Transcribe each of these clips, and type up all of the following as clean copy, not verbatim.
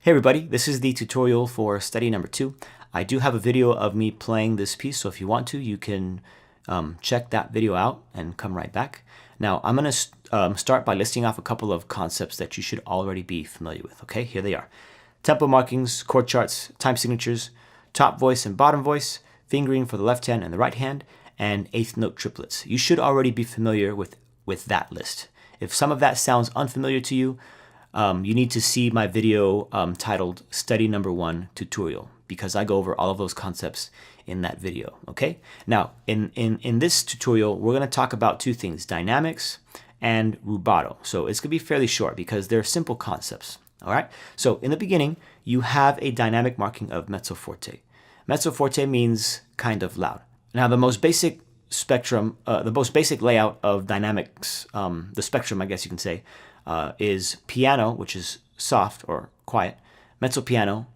Hey everybody, this is the tutorial for study number 2. I do have a video of me playing this piece, so if you want to, you can check that video out and come right back. Now, I'm going to start by listing off a couple of concepts that you should already be familiar with. Okay, here they are. Tempo markings, chord charts, time signatures, top voice and bottom voice, fingering for the left hand and the right hand, and eighth note triplets. You should already be familiar with that list. If some of that sounds unfamiliar to you, you need to see my video titled Study Number 1 Tutorial, because I go over all of those concepts in that video, okay? Now, in this tutorial, we're going to talk about two things, dynamics and rubato. So it's going to be fairly short because they're simple concepts, all right? So in the beginning, you have a dynamic marking of mezzo forte. Mezzo forte means kind of loud. Now, the most basic spectrum, the most basic layout of dynamics, the spectrum, I guess you can say, is piano, which is soft or quiet, mezzo piano,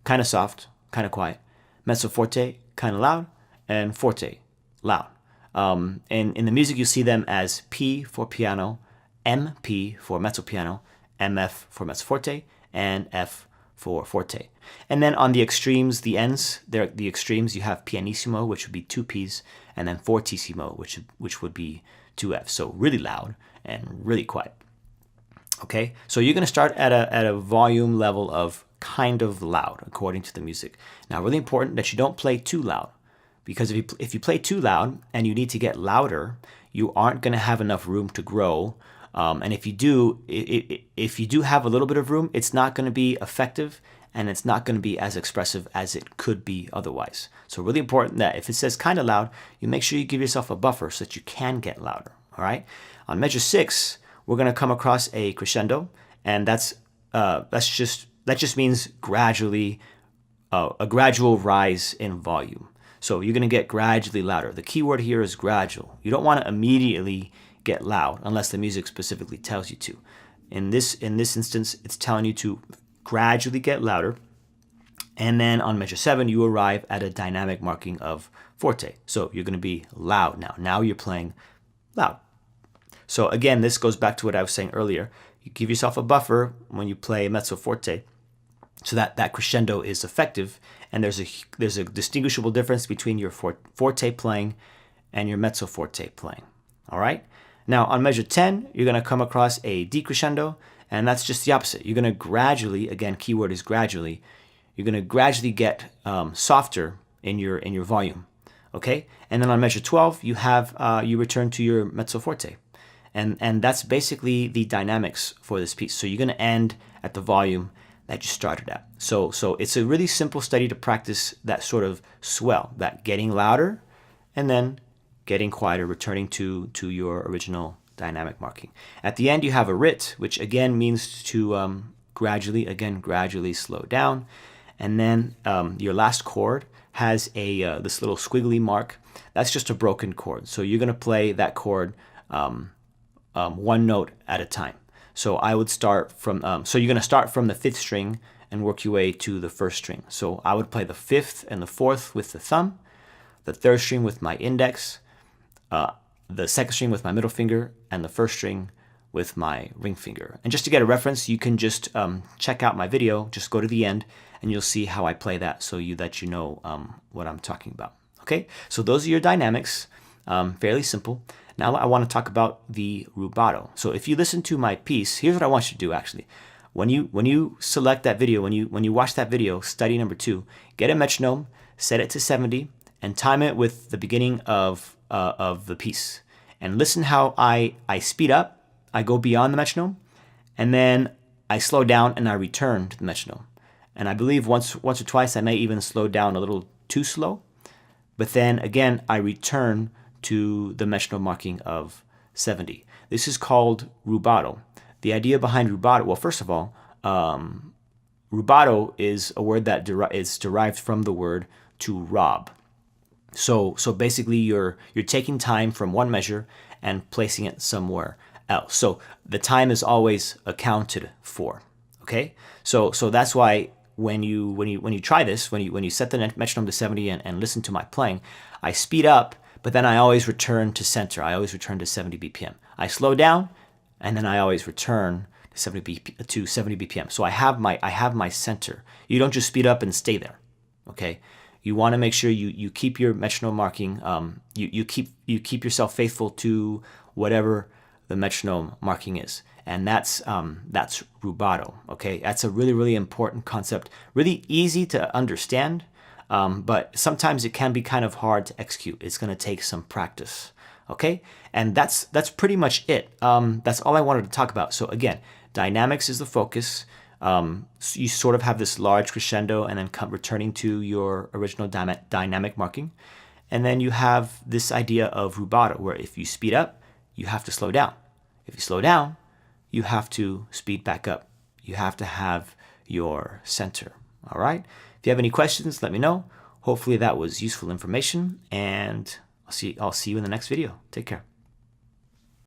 kind of soft, kind of quiet, mezzo forte, kind of loud, and forte, loud. And in the music, you see them as P for piano, MP for mezzo piano, MF for mezzo forte, and F for forte. And then on the extremes, the ends, the extremes, you have pianissimo, which would be 2 Ps, and then fortissimo, which would be 2 Fs. So really loud and really quiet. Okay, so you're going to start at a volume level of kind of loud according to the music. Now, really important that you don't play too loud, because if you play too loud and you need to get louder, you aren't going to have enough room to grow. And if you do have a little bit of room, it's not going to be effective and it's not going to be as expressive as it could be otherwise. So really important that if it says kind of loud, you make sure you give yourself a buffer so that you can get louder. All right. On measure 6. We're going to come across a crescendo, and that just means gradually a gradual rise in volume. So you're going to get gradually louder. The key word here is gradual. You don't want to immediately get loud unless the music specifically tells you to. In this instance, it's telling you to gradually get louder. And then on measure 7, you arrive at a dynamic marking of forte. So you're going to be loud now. Now you're playing loud. So again, this goes back to what I was saying earlier. You give yourself a buffer when you play mezzo forte so that that crescendo is effective, and there's a distinguishable difference between your forte playing and your mezzo forte playing. All right? Now on measure 10, you're going to come across a decrescendo, and that's just the opposite. You're going to gradually, again, keyword is gradually, you're going to gradually get softer in your volume. Okay? And then on measure 12, you return to your mezzo forte. And that's basically the dynamics for this piece. So you're going to end at the volume that you started at. So it's a really simple study to practice that sort of swell, that getting louder and then getting quieter, returning to your original dynamic marking. At the end, you have a rit, which again means to gradually slow down. And then your last chord has this little squiggly mark. That's just a broken chord. So you're going to play that chord one note at a time. So I would start from, so you're going to start from the 5th string and work your way to the 1st string. So I would play the 5th and the 4th with the thumb, the 3rd string with my index, the 2nd string with my middle finger, and the 1st string with my ring finger. And just to get a reference, you can just check out my video, just go to the end, and you'll see how I play that so that you know what I'm talking about. Okay, so those are your dynamics, fairly simple. Now I want to talk about the rubato. So if you listen to my piece, here's what I want you to do actually. When you select that video, when you watch that video, study number 2, get a metronome, set it to 70, and time it with the beginning of the piece. And listen how I speed up, I go beyond the metronome, and then I slow down and I return to the metronome. And I believe once or twice I may even slow down a little too slow, but then again I return to the metronome marking of 70. This is called rubato. The idea behind rubato, well, first of all, rubato is a word that is derived from the word to rob. So basically you're taking time from one measure and placing it somewhere else. So the time is always accounted for. Okay? So that's why when you try this, when you set the metronome to 70 and listen to my playing, I speed up, but then I always return to center. I always return to 70 BPM. I slow down, and then I always return to 70 BPM. So I have my center. You don't just speed up and stay there. Okay, you want to make sure you keep your metronome marking. You keep yourself faithful to whatever the metronome marking is, and that's rubato. Okay, that's a really important concept. Really easy to understand, but sometimes it can be kind of hard to execute. It's going to take some practice. Okay, and that's pretty much it. That's all I wanted to talk about. So again, dynamics is the focus. So you sort of have this large crescendo and then returning to your original dynamic marking. And then you have this idea of rubato, where if you speed up, you have to slow down. If you slow down, you have to speed back up. You have to have your center. All right? If you have any questions, let me know. Hopefully that was useful information, and I'll see you in the next video. Take care.